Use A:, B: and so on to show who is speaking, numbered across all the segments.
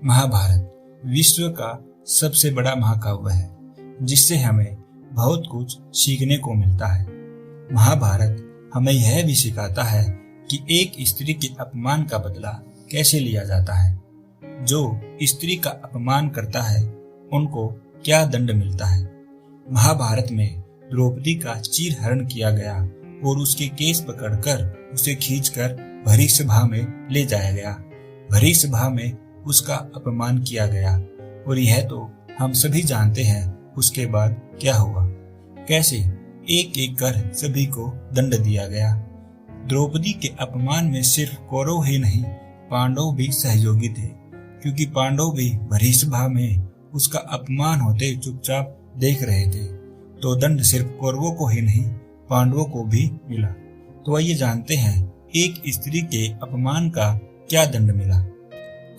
A: महाभारत विश्व का सबसे बड़ा महाकाव्य है जिससे हमें बहुत कुछ सीखने को मिलता है। महाभारत हमें यह भी सिखाता है कि एक स्त्री के अपमान का बदला कैसे लिया जाता है। जो स्त्री का अपमान करता है उनको क्या दंड मिलता है। महाभारत में द्रौपदी का चीरहरण किया गया और उसके केस पकड़कर उसे खींचकर भरी सभा में ले जाया गया। भरी सभा में उसका अपमान किया गया और यह तो हम सभी जानते हैं उसके बाद क्या हुआ। कैसे एक एक कर सभी को दंड दिया गया। द्रौपदी के अपमान में सिर्फ कौरव ही नहीं पांडव भी सहयोगी थे, क्योंकि पांडव भी भरी सभा में उसका अपमान होते चुपचाप देख रहे थे। तो दंड सिर्फ कौरवों को ही नहीं पांडवों को भी मिला। तो आइए जानते हैं एक स्त्री के अपमान का क्या दंड मिला।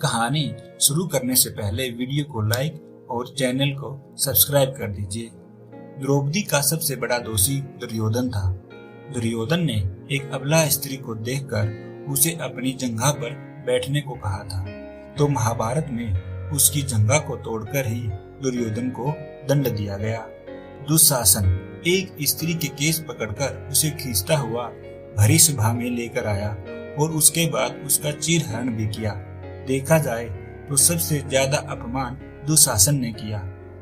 A: कहानी शुरू करने से पहले वीडियो को लाइक और चैनल को सब्सक्राइब कर दीजिए। द्रौपदी का सबसे बड़ा दोषी दुर्योधन था। दुर्योधन ने एक अबला स्त्री को देखकर उसे अपनी जंघा पर बैठने को कहा था। तो महाभारत में उसकी जंघा को तोड़कर ही दुर्योधन को दंड दिया गया। दुशासन एक स्त्री के केस पकड़कर उसे खींचता हुआ भरी सभा में लेकर आया और उसके बाद उसका चीरहरण भी किया। देखा जाए तो सबसे ज्यादा अपमान दुशासन ने किया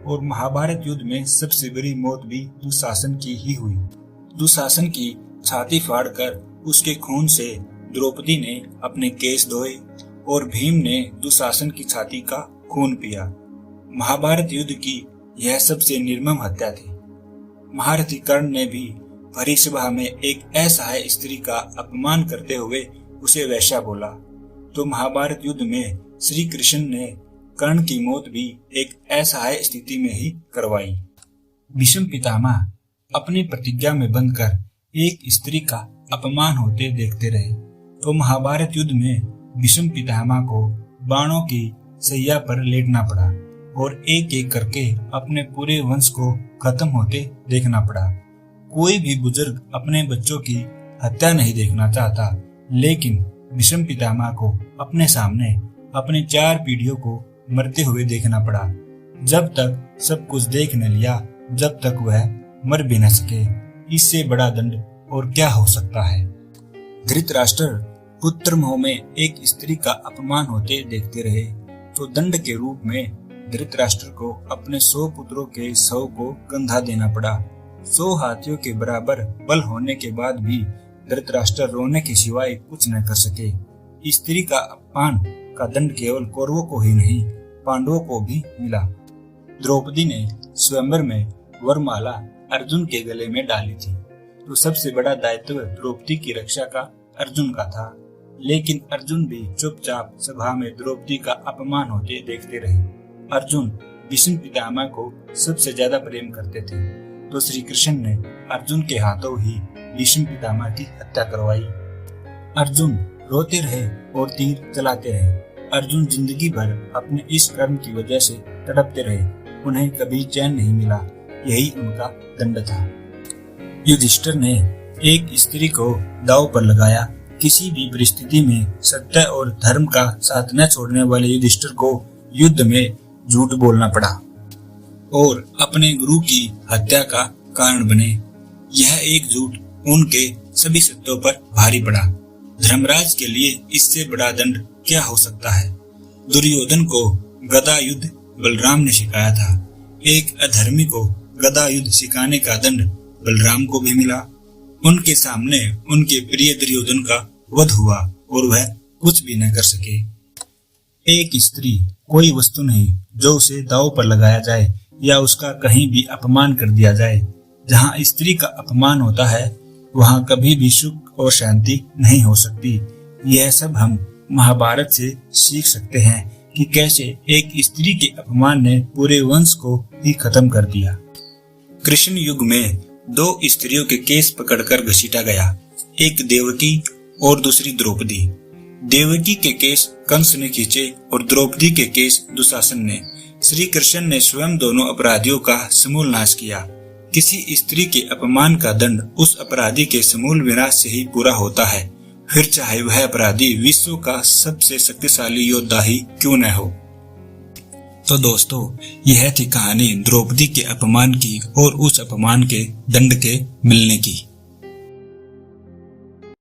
A: और महाभारत युद्ध में सबसे बड़ी मौत भी दुशासन की ही हुई। दुशासन की छाती फाड़कर उसके खून से द्रौपदी ने अपने केस धोए और भीम ने दुशासन की छाती का खून पिया। महाभारत युद्ध की यह सबसे निर्मम हत्या थी। महारथी कर्ण ने भी भरी सभा में एक असहाय स्त्री का अपमान करते हुए उसे वैश्या बोला। तो महाभारत युद्ध में श्री कृष्ण ने कर्ण की मौत भी एक असहाय स्थिति में ही करवाई। भीष्म पितामह अपनी प्रतिज्ञा में बंधकर एक स्त्री का अपमान होते देखते रहे। तो महाभारत युद्ध में भीष्म पितामह को बाणों की सैया पर लेटना पड़ा और एक एक करके अपने पूरे वंश को खत्म होते देखना पड़ा। कोई भी बुजुर्ग अपने बच्चों की हत्या नहीं देखना चाहता, लेकिन भीष्म पितामह को अपने सामने अपने 4 पीढ़ियों को मरते हुए देखना पड़ा। जब तक सब कुछ देख न लिया जब तक वह मर भी न सके। इससे बड़ा दंड और क्या हो सकता है। धृतराष्ट्र पुत्र मोह में एक स्त्री का अपमान होते देखते रहे। तो दंड के रूप में धृतराष्ट्र को अपने 100 पुत्रों के 100 को कंधा देना पड़ा। 100 हाथियों के बराबर बल होने के बाद भी धृतराष्ट्र रोने के सिवाय कुछ न कर सके। स्त्री का अपमान का दंड केवल कौरवों को ही नहीं पांडवों को भी मिला। द्रौपदी ने स्वयंवर में वरमाला अर्जुन के गले में डाली थी। तो सबसे बड़ा दायित्व द्रौपदी की रक्षा का अर्जुन का था, लेकिन अर्जुन भी चुपचाप सभा में द्रौपदी का अपमान होते देखते रहे। अर्जुन भीष्म पितामह को सबसे ज्यादा प्रेम करते थे। तो श्री कृष्ण ने अर्जुन के हाथों ही भीष्म पितामह की हत्या करवाई। अर्जुन रोते रहे और तीर चलाते रहे। अर्जुन जिंदगी भर अपने इस कर्म की वजह से तड़पते रहे। उन्हें कभी चैन नहीं मिला। यही उनका दंड था। युधिष्ठिर ने एक स्त्री को दांव पर लगाया। किसी भी परिस्थिति में सत्य और धर्म का साथ न छोड़ने वाले युधिष्ठिर को युद्ध में झूठ बोलना पड़ा और अपने गुरु की हत्या का कारण बने। यह एक झूठ उनके सभी सत्यों पर भारी पड़ा। धर्मराज के लिए इससे बड़ा दंड क्या हो सकता है। दुर्योधन को गदा युद्ध बलराम ने सिखाया था। एक अधर्मी को गदा युद्ध सिखाने का दंड बलराम को भी मिला। उनके सामने उनके प्रिय दुर्योधन का वध हुआ और वह कुछ भी न कर सके। एक स्त्री कोई वस्तु नहीं जो उसे दांव पर लगाया जाए या उसका कहीं भी अपमान कर दिया जाए। जहाँ स्त्री का अपमान होता है वहाँ कभी भी सुख और शांति नहीं हो सकती। यह सब हम महाभारत से सीख सकते हैं कि कैसे एक स्त्री के अपमान ने पूरे वंश को ही खत्म कर दिया। कृष्ण युग में 2 स्त्रियों के केस पकड़कर घसीटा गया। एक देवकी और दूसरी द्रौपदी। देवकी के केस कंस ने खींचे और द्रौपदी के केस दुशासन ने। श्री कृष्ण ने स्वयं दोनों अपराधियों का समूल नाश किया। किसी स्त्री के अपमान का दंड उस अपराधी के समूल विनाश से ही पूरा होता है। फिर चाहे वह अपराधी विश्व का सबसे शक्तिशाली योद्धा ही क्यों न हो। तो दोस्तों, यह थी कहानी द्रौपदी के अपमान की और उस अपमान के दंड के मिलने की।